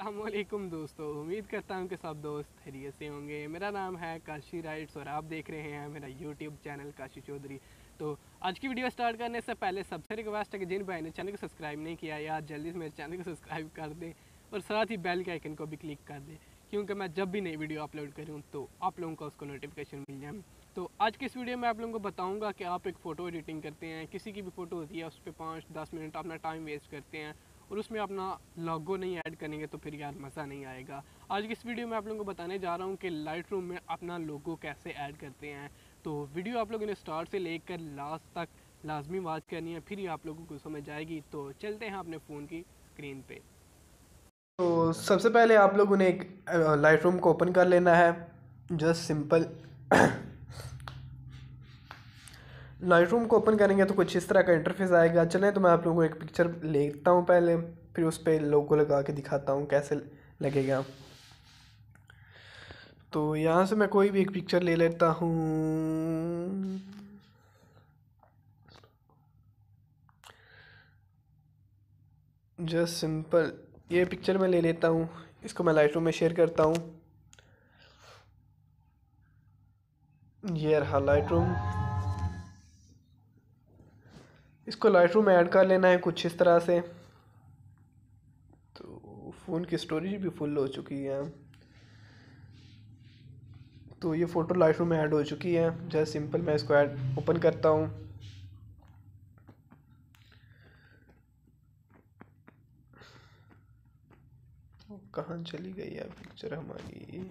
अस्सलामुअलैकुम दोस्तों, उम्मीद करता हूँ कि सब दोस्त खैरियत से होंगे। मेरा नाम है काशी राइट्स और आप देख रहे हैं मेरा यूट्यूब चैनल काशी चौधरी। तो आज की वीडियो स्टार्ट करने से पहले सबसे रिक्वेस्ट है कि जिन भाई ने चैनल को सब्सक्राइब नहीं किया यार जल्दी से मेरे चैनल को सब्सक्राइब कर दें और साथ ही बेल के आइकन को भी क्लिक कर दें, क्योंकि मैं जब भी नई वीडियो अपलोड करूँ तो आप लोगों को उसको नोटिफिकेशन मिल जाए। तो आज की इस वीडियो में आप लोगों को बताऊंगा कि आप एक फ़ोटो एडिटिंग करते हैं, किसी की भी फ़ोटो होती है उस पर 5-10 मिनट अपना टाइम वेस्ट करते हैं और उसमें अपना लोगो नहीं ऐड करेंगे तो फिर यार मज़ा नहीं आएगा। आज की इस वीडियो में आप लोगों को बताने जा रहा हूँ कि लाइट रूम में अपना लोगो कैसे ऐड करते हैं। तो वीडियो आप लोगों ने स्टार्ट से लेकर लास्ट तक लाजमी वॉच करनी है, फिर ही आप लोगों को समझ आएगी। तो चलते हैं अपने फ़ोन की स्क्रीन पे। तो सबसे पहले आप लोगों ने एक लाइट रूम को ओपन कर लेना है। जस्ट सिंपल लाइट रूम को ओपन करेंगे तो कुछ इस तरह का इंटरफेस आएगा। चलें तो मैं आप लोगों को एक पिक्चर लेता हूँ पहले, फिर उस पर लोगो लगा के दिखाता हूँ कैसे लगेगा। तो यहाँ से मैं कोई भी एक पिक्चर ले लेता हूँ। जस्ट सिंपल ये पिक्चर मैं ले लेता हूँ, इसको मैं लाइट रूम में शेयर करता हूँ। ये रहा लाइट रूम, इसको लाइट रूम में ऐड कर लेना है कुछ इस तरह से। तो फ़ोन की स्टोरेज भी फुल हो चुकी है, तो ये फ़ोटो लाइट रूम में ऐड हो चुकी है। जस्ट सिंपल मैं इसको ऐड ओपन करता हूँ। कहाँ चली गई है पिक्चर हमारी।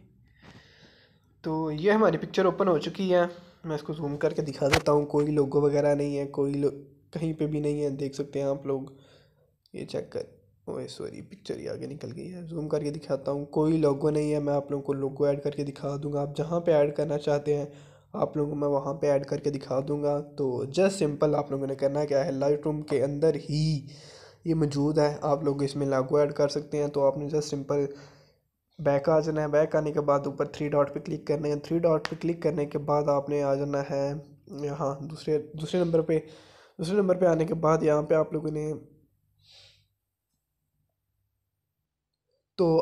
तो ये हमारी पिक्चर ओपन हो चुकी है। मैं इसको जूम करके दिखा देता हूँ। कोई लोगो वगैरह नहीं है, कहीं पे भी नहीं है, देख सकते हैं आप लोग। ये चेक कर, ओए सॉरी पिक्चर ही आगे निकल गई है। जूम करके दिखाता हूँ, कोई लोगो नहीं है। मैं आप लोगों को लोगो ऐड करके दिखा दूँगा। आप जहाँ पे ऐड करना चाहते हैं आप लोगों को मैं वहाँ पे ऐड करके दिखा दूँगा। तो जस्ट सिंपल आप लोगों ने करना क्या है, लाइट रूम के अंदर ही ये मौजूद है। आप लोग इसमें लोगो ऐड कर सकते हैं। तो आपने जस्ट सिंपल बैक आ जाना है। बैक आने के बाद ऊपर थ्री डॉट पे क्लिक करना है। थ्री डॉट पे क्लिक करने के बाद आपने आ जाना है यहाँ दूसरे दूसरे नंबर पे। दूसरे नंबर पे आने के बाद यहाँ पे आप लोगों ने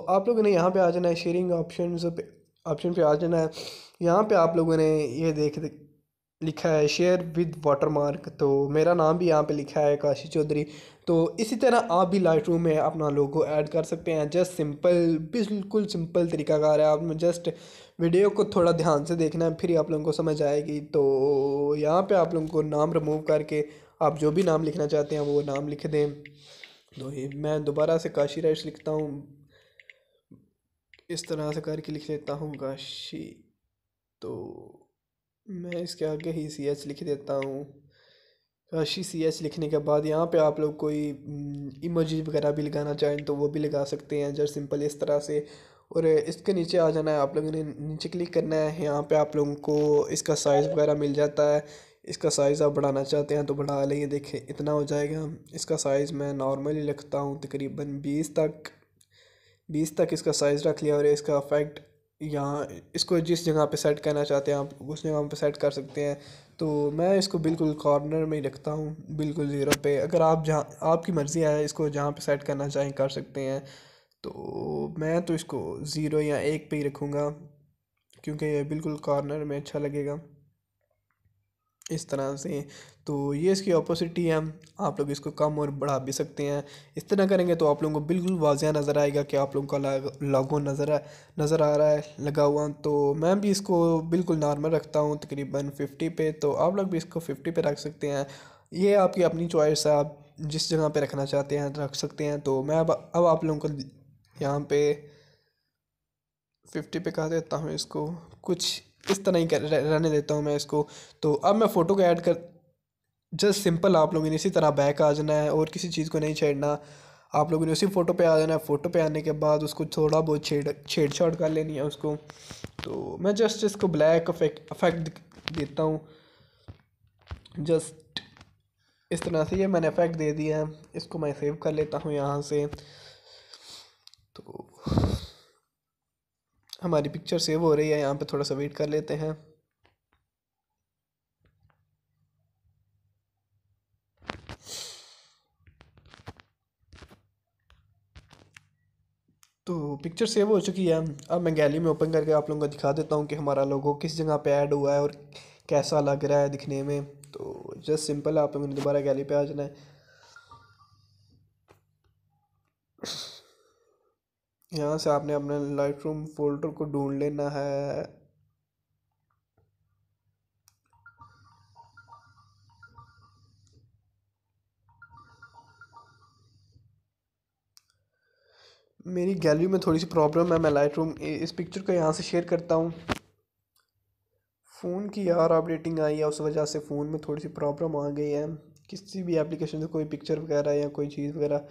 आप लोगों ने यहाँ पे आ जाना है शेयरिंग ऑप्शन पे आ जाना है। यहाँ पे आप लोगों ने ये लिखा है शेयर विद वाटरमार्क। तो मेरा नाम भी यहाँ पे लिखा है काशी चौधरी। तो इसी तरह आप भी लाइट रूम में अपना लोगो ऐड कर सकते हैं। जस्ट सिंपल, बिल्कुल सिंपल तरीकाकार है। आप जस्ट वीडियो को थोड़ा ध्यान से देखना है, फिर ही आप लोगों को समझ आएगी। तो यहाँ पे आप लोगों को नाम रिमूव करके आप जो भी नाम लिखना चाहते हैं वो नाम लिख दें। तो ये मैं दोबारा से काशी राइट्स लिखता हूँ, इस तरह से करके लिख लेता हूँ काशी। तो मैं इसके आगे ही सी एच लिख देता हूँ। काशी सी एच लिखने के बाद यहाँ पे आप लोग कोई इमोजी वगैरह भी लगाना चाहें तो वो भी लगा सकते हैं, जस्ट सिंपल इस तरह से। और इसके नीचे आ जाना है, आप लोगों ने नीचे क्लिक करना है। यहाँ पे आप लोगों को इसका साइज़ वगैरह मिल जाता है। इसका साइज़ आप बढ़ाना चाहते हैं तो बढ़ा लें। देखें इतना हो जाएगा। इसका साइज़ मैं नॉर्मली रखता हूँ तकरीबन 20 तक इसका साइज़ रख लिया। और इसका इफेक्ट यहाँ, इसको जिस जगह पे सेट करना चाहते हैं आप उस जगह पे सेट कर सकते हैं। तो मैं इसको बिल्कुल कॉर्नर में ही रखता हूँ, बिल्कुल ज़ीरो पे। अगर आप जहाँ, आपकी मर्ज़ी है, इसको जहाँ पे सेट करना चाहें कर सकते हैं। तो मैं तो इसको ज़ीरो या एक पे ही रखूँगा, क्योंकि ये बिल्कुल कॉर्नर में अच्छा लगेगा इस तरह से। तो ये इसकी ऑपोसिटी है। आप लोग इसको कम और बढ़ा भी सकते हैं। इस तरह करेंगे तो आप लोगों को बिल्कुल वाज़िया नज़र आएगा कि आप लोगों का लोगो नज़र आ रहा है लगा हुआ। तो मैं भी इसको बिल्कुल नॉर्मल रखता हूँ तकरीबन 50 पे। तो आप लोग भी इसको 50 पे रख सकते हैं। ये आपकी अपनी चॉइस है, आप जिस जगह पे रखना चाहते हैं रख सकते हैं। तो मैं अब आप लोगों को यहाँ पे 50 पे कहा देता हूँ इसको, कुछ इस तरह ही रहने देता हूँ मैं इसको। तो अब मैं फ़ोटो को ऐड कर, जस्ट सिंपल आप लोगों ने इसी तरह बैक आ जाना है और किसी चीज़ को नहीं छेड़ना। आप लोगों ने उसी फ़ोटो पे आ जाना है। फ़ोटो पे आने के बाद उसको थोड़ा बहुत छेड़छाड़ कर लेनी है उसको। तो मैं जस्ट इसको ब्लैक अफेक्ट देता हूँ। जस्ट इस तरह से ये मैंने इफेक्ट दे दिया है। इसको मैं सेव कर लेता हूँ यहाँ से। तो हमारी पिक्चर सेव हो रही है, यहाँ पे थोड़ा सा वेट कर लेते हैं। तो पिक्चर सेव हो चुकी है। अब मैं गैलरी में ओपन करके आप लोगों को दिखा देता हूँ कि हमारा लोगो किस जगह पे ऐड हुआ है और कैसा लग रहा है दिखने में। तो जस्ट सिंपल है, आप लोगों ने दोबारा गैलरी पे आ जाना है। यहाँ से आपने अपने लाइट रूम फोल्डर को ढूंढ लेना है। मेरी गैलरी में थोड़ी सी प्रॉब्लम है, मैं लाइट रूम इस पिक्चर को यहाँ से शेयर करता हूँ। फ़ोन की यार अपडेटिंग आई है, उस वजह से फ़ोन में थोड़ी सी प्रॉब्लम आ गई है। किसी भी एप्लीकेशन से कोई पिक्चर वगैरह या कोई चीज़ वगैरह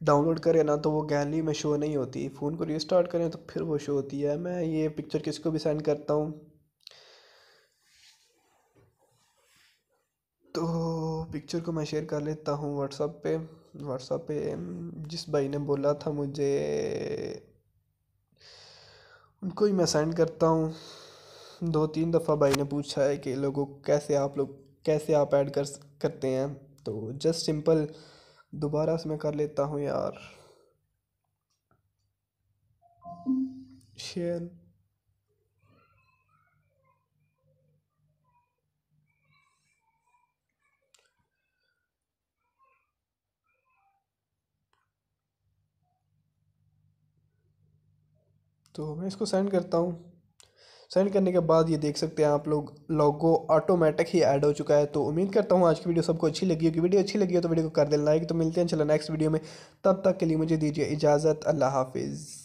डाउनलोड करें ना तो वो गैलरी में शो नहीं होती, फ़ोन को रीस्टार्ट करें तो फिर वो शो होती है। मैं ये पिक्चर किसी को भी सेंड करता हूँ तो पिक्चर को मैं शेयर कर लेता हूँ व्हाट्सएप पे जिस भाई ने बोला था मुझे उनको ही मैं सेंड करता हूँ। 2-3 दफ़ा भाई ने पूछा है कि लोग कैसे आप ऐड करते हैं, तो जस्ट सिंपल दोबारा से मैं कर लेता हूँ यार शेयर। तो मैं इसको सेंड करता हूँ। सेंड करने के बाद ये देख सकते हैं आप लोग, लोगो ऑटोमेटिक ही ऐड हो चुका है। तो उम्मीद करता हूँ आज की वीडियो सबको अच्छी लगी होगी। वीडियो अच्छी लगी हो तो वीडियो को कर दें लाइक। तो मिलते हैं चलो नेक्स्ट वीडियो में, तब तक के लिए मुझे दीजिए इजाज़त। अल्लाह हाफिज़।